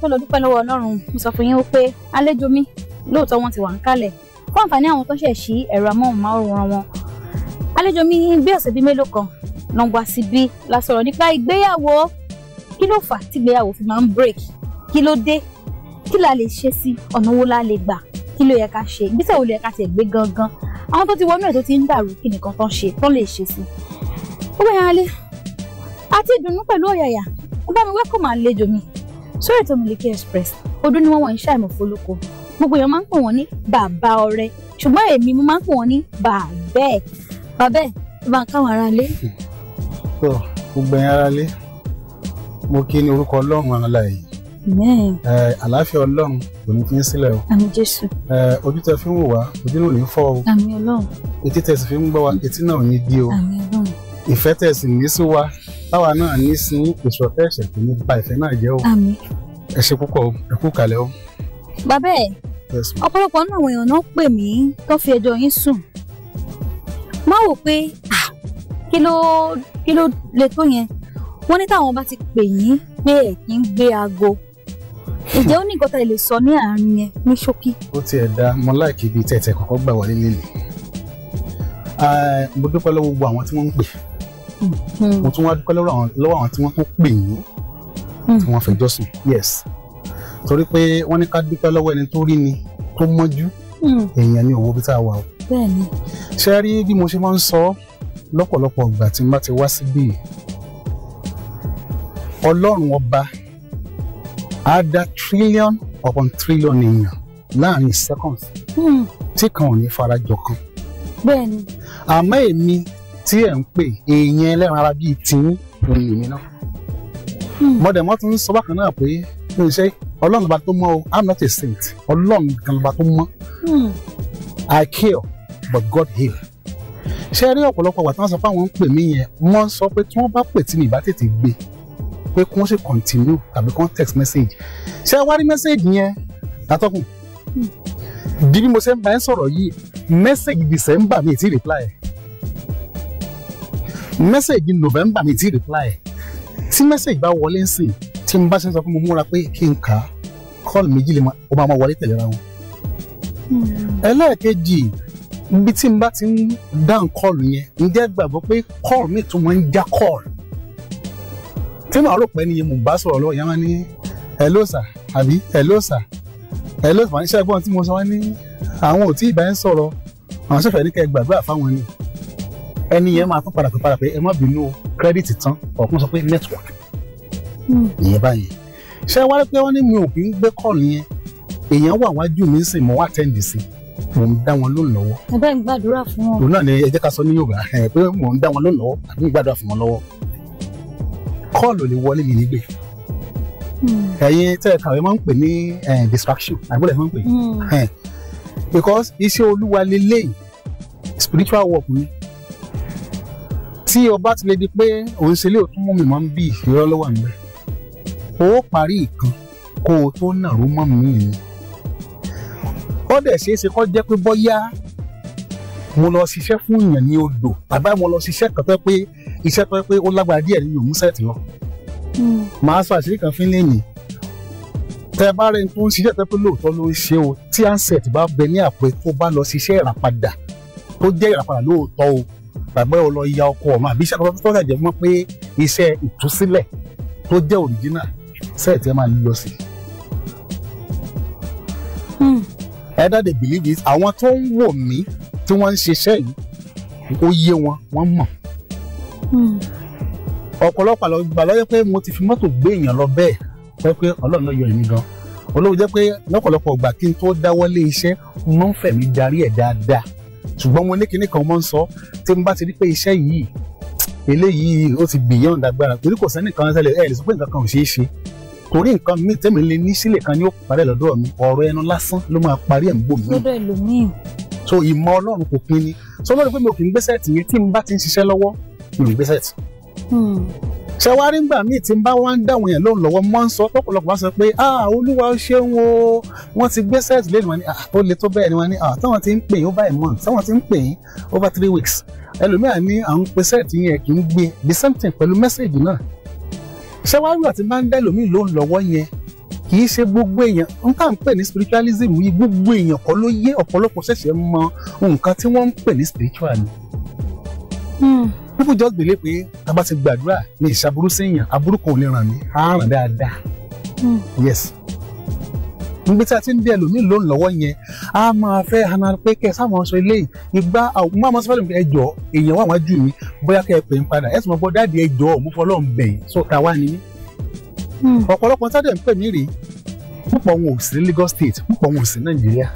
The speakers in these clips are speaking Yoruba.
tó lọ dúpẹ́ lọ́wọ́ Ọlọ́run mo sọ fún yín pé àlejò mi lóòótọ́ wọn ti wà ń kalẹ̀ fún àǹfààní àwọn tó ṣẹ̀ ṣí ẹ̀rọ amóhùnmáwòrán wọn. Àlejò mi bí ọ̀sẹ̀ bíi mélòó kan náà wá síbí la sọ̀rọ̀ nípa ìgbéyàwó. Kí ló fà tí ìgbéyàwó fi máa ń break? Kí ló dé? Kí la lè ṣe sí? Ọ̀nà wo la lè gbà? Kí ló yẹ ká ṣe? Ìgbésẹ̀ wo ló yẹ ká tẹ̀ gbé gangan? Àwọn tó ti wọnú ẹ̀ tó ti ń dàrú kí nìkan tán lè ṣe sí. Ó bẹ̀rẹ̀ alẹ́ àti ìdùnnú pẹ̀lú ọ̀yàyà ó bá mi welcome àlejò mi sórí ètò Miliki Express. Ọdún ni wọ́n wọ̀nyí ṣàìmọ̀ fólókó. Gbogbo èèyàn máa ń pè wọ́n ní bàbá ọrẹ ṣùgbọ́n èmi mo máa ń pè wọ́n ní bàbẹ́. Bàbẹ́ bá ń káwọn ará lé. Gbogbo ẹ̀yin ará lé mo kí ní orúkọ Ọlọ́run alààyè. Àlàáfíà Ọlọ́run kò ní fi ń sílẹ̀ o. Àmín Jésù. Ojú tẹ́ fi ń wò wá ojú náà ò ní fọ́ o. Àmín Ọlọ́run. Etí tẹ́ sì fi ń gbọ́ wa etí náà ò ní di o. Àmín Ọlọ́run. Ìfẹ́ tẹ́ sì ní sí wa táwa náà ní sí ìṣọ̀tẹ́ ẹ̀ṣẹ̀ tó ní ba ìfẹ́ náà jẹ́ o. Àmín. Ẹ ṣé púpọ̀ o, ẹ kú kalẹ̀ o. Bàbá ẹ̀ ọ̀pọ̀lọpọ̀ náà àwọn èèyàn náà pè mí tó fi ẹjọ́ yín sùn. Má wò pé kí ló le tó yẹn. Wọ́n ní táwọn bá ti pè yín pé ẹ̀ kì í gbé aago. Ǹjẹ́ ó ní nǹkan tá ẹ lè sọ ní àárín yẹn ní ṣókí? Ó tiẹ̀ dá mo láìkí ibi tẹ̀tẹ̀ kọ́kọ́ gbà wọlé lélẹ̀. Mo dúpẹ́ lọ́wọ́ gbogbo àwọn tí wọ́n ń pè. Mo tún wá dúpẹ́ lọ́wọ́ àwọn tí wọ́n tún pè yín tí wọ́n fẹjọ́ sùn. Yes. Torí pé wọ́n ní ká dúpẹ́ lọ́wọ́ ẹni tó rí ni tó mọ́jú èèyàn ní owó bí tá a wà o. Bẹ́ẹ̀ni. Ṣé rí bí mo ṣe máa ń sọ lọ́pọ̀lọpọ̀ ìgbà tí n bá ti wá síbí Ọlọ́run ọba á dá trillion upon trillion èèyàn láàrin seconds tí kan ò ní farajọ kan. Bẹ́ẹ̀ni. Àmọ́ èmi tí ẹ̀ ń pè èèyàn ẹlẹ́ran ara bíi tiyín lórí èmi náà. Mọ̀dẹ̀mọ́ tún ń sọ bákan náà pé kí n ṣe Ọlọ́run ọba tó mọ́ o, I'm not a saint. Ọlọ́run kan ọba tó mọ́. I kill but God heal. Ṣé rí ọ̀pọ̀lọpọ̀ wà tí wọ́n sọ pé àwọn ń pè mí yẹn wọ́n sọ pé tí wọ́n bá pè tí mi bá tètè gbé pé kí wọ́n ṣe continue tàbí kí wọ́n text message. Ṣé wá rí message yẹn látọ́kùn? Bí mo ṣe ń bá ẹ sọ̀rọ̀ yìí message December mi ti reply. Message November mi ti reply. Tí message bá wọlé ń sìn tí n bá ṣe sọ pé mo múra pé kí n kà á call méjì lè máa wọlé tẹ̀lé ra wọn. Ẹlẹ́ẹ̀kejì ibi tí n bá ti ń dáhùn call yẹn ǹjẹ́ gbàgbọ́ pé call mi tún máa ń já call. Tí màá rò pé ẹni yẹn mò ń bá sọ̀rọ̀ lọ́wọ́ yẹn wá ní hello sir àbí hello sir hello sir ní ṣẹ́gbọ́n tí mo sọ wá ní àwọn ò tí ì bá ń sọ̀rọ̀ àwọn ṣẹ̀fẹ̀ ní kẹ́ ẹ gbàgbé àfáwọn ni ẹni yẹn máa tún padà pé ẹ má bínú credit tán ọ̀kún sọ pé network ìyẹn báyìí. Ṣé wá rí pé wọ́n ní mi ò kí ń gbé call yẹn èèyàn wà wájú mi sì mọ́ wá tẹ́ǹdì sí mò ń dá wọn lóhùn lọ́wọ́. Ẹ bá ń gbàdúrà fún wọn. òun náà ni ẹ jẹ́ ká sọ ní Yorùbá pé mò ń dá wọn lóhùn lọ́wọ́ àbí ń gbàdúrà fún wọn lọ́wọ́. Call ò lè wọlé mi nígbè. Ẹ̀yin tẹ́ ẹ kàwé máa ń pè ní distraction àgbọ̀lẹ̀ máa ń pè. Because iṣẹ́ Olúwa lélẹ́yìn spiritual work ni. Tí ọba ti lè di pé òun ṣe lé òtún mú mi máa ń bí ìrọ́ lọ́wọ́ mi bẹ́ẹ̀. Ó parí ìkan kó o tó nàró mọ́ mi ni. Ó dẹ̀ ṣeé ṣe kó jẹ́ pé bóyá mo lọ ṣiṣẹ́ fún èèyàn ní odò tàbí mo lọ ṣiṣẹ́ kan tó pé iṣẹ́ tó pé ó lágbára díẹ̀ nínú òmùsẹ̀tì lọ. Màá sọ àṣírí kan fún lẹ́yìn. Tẹ́ bá rẹ̀ tó ń ṣiṣẹ́ tó pé lóòótọ́ ló ń ṣe o tí ansẹ̀tì bá bẹ ní àpò tó bá lọ ṣiṣẹ́ ìràpadà tó jẹ́ ìràpadà lóòótọ́ o tàbí ó lọ ya ọkọ ọ̀ma àbí iṣẹ́ kan tó jẹ́ mọ́ pé iṣẹ́ ìtúsílẹ̀ tó jẹ́ original sẹ́ẹ̀tì ẹ máa lọ sí. Either they believe it àwọn tó ń wò mí tí wọ́n ń ṣiṣẹ́ yìí ó yé wọn wọ́n mọ̀. Ọ̀pọ̀lọpọ̀ àlọ́gbà lọ́yẹ́ pé mo ti fi mọ́tò gbé èèyàn lọ bẹ́ẹ̀ pé Ọlọ́run ló yọ èmi gan. Olówó jẹ́ pé lọ́pọ̀lọpọ̀ ìgbà kí n tó dáwọ́lé iṣẹ́ mo ń fẹ̀mí darí ẹ̀ dáadáa ṣùgbọ́n mo ní kinní kan mo ń sọ tí n bá ti rí pé iṣẹ́ yìí eléyìí ó ti beyond agbára torí kò sẹ́ni kan tẹ́lẹ̀ ẹ̀ lè sọ pé nǹkan kan ò ṣeé ṣe torí nǹkan mi tẹ́mi lé ní sílẹ̀ kan ní ó parẹ́ lọ́dọ̀ mi ọ̀rọ̀ ẹnu lásán ló máa parí ẹ̀ ń bò mí. lọ́dọ̀ ẹlòmíì. So ìmọ̀ Ọlọ́run kò pin ni so lórí pé mi ò kì í gbé sẹ́ẹ̀tì yẹn tí n bá ti ń ṣiṣẹ́ lọ́wọ́ mi ò gbé sẹ́ẹ̀tì. Ṣé wàá rí ngbà míì tí n bá wá ń dáwọn yẹn lóhùn lọ́wọ́ mọ́ ń sọ tọ́pọ̀lọpọ̀ wá sọ pé Olúwa ṣeun o wọ́n ti gbé sẹ́ẹ̀tì lẹ́nu wọn ni ó le tó bẹ́ẹ̀ ni wọ́n ní táwọn ti ń pè yín over a month táwọn ti ń pè yín over 3 weeks ẹlòmíràn ní àwọn pe sẹ́ẹ̀tì yẹn kì í gbé the same thing pẹ̀lú mẹ́sẹ̀gì náà. Ṣé wàá rí àti máa ń dá ẹlòmíì lóhùn lọ́wọ́ yẹn kì í ṣe gbogbo èèyàn n tá à ń pè ní spiritualism yìí gbogbo èèyàn kọ́ ló yé ọ̀pọ̀lọpọ̀ ṣẹ̀ṣẹ̀ mọ nǹkan tí wọ́n ń pè ní spiritual ni. People just believe pé tá a bá ti gbàdúrà ní ìṣàbúrú sí èèyàn aburú kan ò lè ràn mí á ràn dáadáa. Yes. Nígbà tí a ti ń dé ẹlòmíì lónìí lọ́wọ́ yẹn a máa fẹ́ hana pé kẹ́ ẹ sáwọn sọ eléyìí ìgbà àwọn máa sọ fẹ́lẹ̀ ẹjọ́ èèyàn wà wájú mi bóyá kẹ́ ẹ pè ń padà ẹ sì mọ̀ bọ́ dáàdi ẹjọ́ mo fọlọ́ ń bẹ̀yìn sọ̀tà wá ní. Ọ̀pọ̀lọpọ̀ tá a dẹ̀ ń pè mí rèé púpọ̀ wọn ò sí Lagos State púpọ̀ wọn ò sí Nàìjíríà.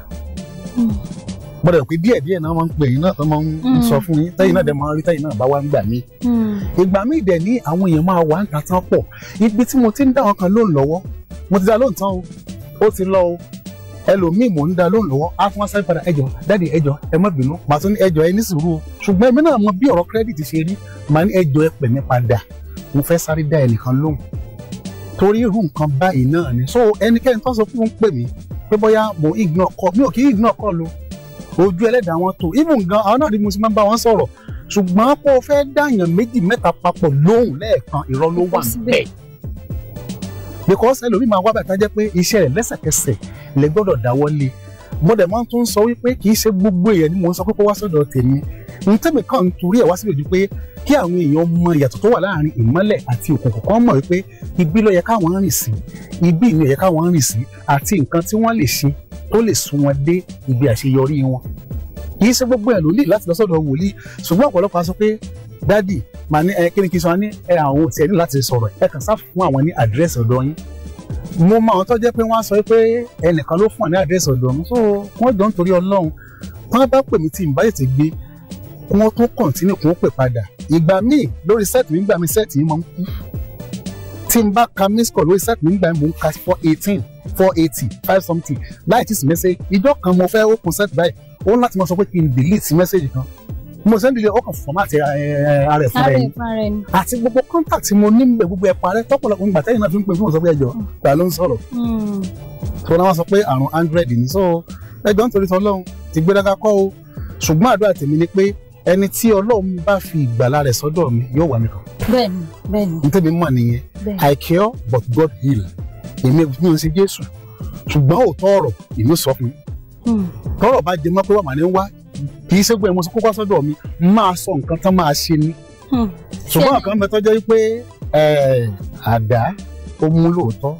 Gbọ́dọ̀ pé díẹ̀díẹ̀ náà máa ń pè yín náà tó máa ń sọ fún yín tẹ́yìn náà dẹ̀ máa rí tẹ́yìn náà bá wá ń gbà mí. Ìgbà míì dẹ̀ ní àwọn èèyàn máa wà ń ta tán pọ̀ ibi tí mo ti ń dá wọn kan lóhùn lọ́wọ́ mo ti dá lóhùn tán o ó ti lọ o ẹlòmíì mò ń dá lóhùn lọ́wọ́ á fún wọn sáré padà ẹjọ́ dáàdi ẹjọ́ ẹ má bínú màá tún ní ẹjọ́ ẹ ní sùúrù ṣùgbọ́n èmi náà mọ bí ọ̀rọ̀ kírẹ́dìtì ṣe rí màá ní ẹjọ́ ẹ pè mí padà mo fẹ́ sáré dá ẹnìkan lóhùn torí irú nǹkan báyìí náà ni so ẹnikẹ́ni tó sọ fún un pè mí pé bóyá mo ignore call mi ò kí ignore call lo ojú ẹlẹ́dàá wọn tó even gan àwọn náà ni mo ti máa ń bá wọn sọ̀rọ̀ ṣùgbọ́n pé o fẹ́ dáyàn méjì mẹ́ta papọ̀ lóhùn lẹ́ẹ̀kan irọ́ ló wà níbẹ̀ because ẹlòmíì máa wá bàtà jẹ́ pé iṣẹ́ rẹ̀ lẹ́sẹ̀kẹsẹ̀ lè gbọ́dọ̀ dáwọ́ lé mo dẹ̀ máa ń tún sọ wípé kì í ṣe gbogbo èèyàn ni mo ń sọ pé kó wá sọ́dọ̀ tèmi n tẹ́mi kan nítorí ẹ̀ wá síbi ojú pé kí àwọn èèyàn mọ ìyàtọ̀ tó wà láàrin ìmọ́lẹ̀ àti òkùnkùn kan mọ̀ wípé ibi ló yẹ káwọn rìn sí ibi ìní yẹ káwọn rìn sí àti nǹkan tí wọ́n lè ṣe tó lè sún wọn dé ibi àṣeyọrí wọn kì í ṣe gbogbo ẹ̀ ló ní láti lọ sọ́dọ̀ wòlíì ṣùgbọ́n ọ̀pọ̀lọpọ̀ á sọ pé dádì màá ní kí ni kí n sọ ní àwọn òtí ẹ ní láti sọ̀rọ̀ ẹ kàn sá fún àwọn ní àdírẹ́sì ọ̀dọ̀ yín mo mọ àwọn tó jẹ́ pé wọ́n á sọ pé ẹnìkan ló fún ọ ní àdírẹ́sì ọ̀dọ̀ mi so wọ́n jọ ń torí Ọlọ́run wọ́n bá pè mí tí n bá tètè gbé kí wọ́n tún kọ̀ǹtínú kí wọ́n pè padà ìgbà míì lórí sẹ́ẹ̀tì mi gbà mí sẹ́ẹ̀tì yìí máa ń kú tí n bá ka miss call lórí sẹ́ẹ̀tì mi gbà mí mò ń ka 418 480 5 something láì tí sì mẹ́sẹ̀ ìjọ kan mo fẹ́ open set báyìí ó láti máa sọ pé kí n delete message kan mo ṣe ń delete ó kàn format ara ẹ̀ fún ẹ̀yìn àti gbogbo contact tí mo ní níbẹ̀ gbogbo ẹ̀ parẹ́ tọ́pọ̀lọpọ̀ nígbà tẹ́yìn náà fi ń pè fún wọn sọ pé ẹjọ́ ta ló ń sọ̀rọ̀ tó náà wọ́n sọ pé àrùn 100 ní so ẹjọ́ nítorí tọ́lọ́run ti gbéraga kọ́ o ṣùgbọ́n àdúrà tèmi ni pé ẹni tí Ọlọ́run bá fi ìgbàlà rẹ̀ sọ́dọ̀ mi yóò wà mí kan. Bẹ́ẹ̀ni bẹ́ẹ̀ni. n tẹ́bi mọ̀ nìyẹn I cure but God heal èmi ò sí Jésù ṣùgbọ́n òótọ́ ọ̀rọ̀ èmi sọ fún mi tọ́rọ̀ bá jẹ mọ́ pé wà mà ní wá kì í ṣe gbé ẹ̀mọ́sí kókó sọ́dọ̀ mi máa sọ nǹkan tán máa ṣe ni ṣùgbọ́n nǹkan mẹ́tọ́ jẹ́ pé àdá ó mú lóòótọ́